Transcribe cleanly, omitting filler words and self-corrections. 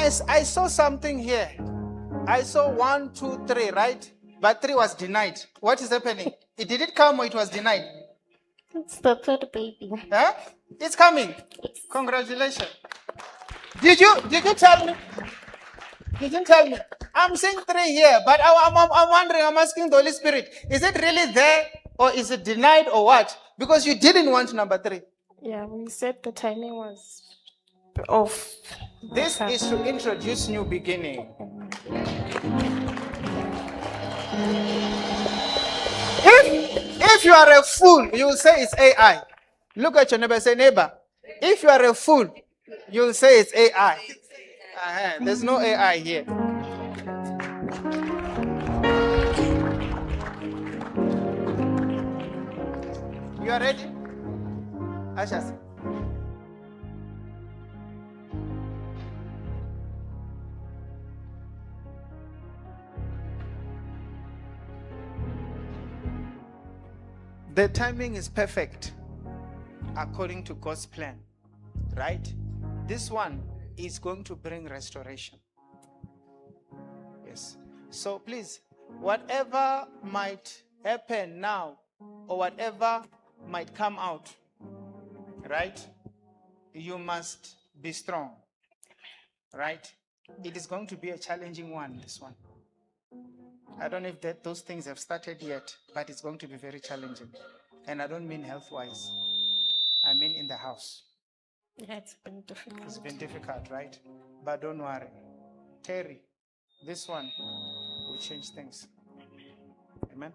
I saw something here. I saw 1, 2, 3, right? But 3 was denied. What is happening? Did it come or it was denied? It's the third baby. Huh? It's coming. Congratulations. Did you tell me? You didn't tell me. I'm saying 3 here, but I'm wondering, I'm asking the Holy Spirit, is it really there or is it denied or what? Because you didn't want number 3. Yeah, we said the timing was off. This is to introduce new beginning. If you are a fool, you will say it's AI. Look at your neighbor, say, neighbor, if you are a fool, you will say it's AI. There's no AI here. You are ready? Ashas. The timing is perfect according to God's plan, right? This one is going to bring restoration. Yes. So please, whatever might happen now or whatever might come out, right? You must be strong, right? It is going to be a challenging one, this one. I don't know if those things have started yet, but it's going to be very challenging. And I don't mean health-wise. I mean in the house. Yeah, it's been difficult. It's been difficult, right? But don't worry. Terry, this one will change things. Amen.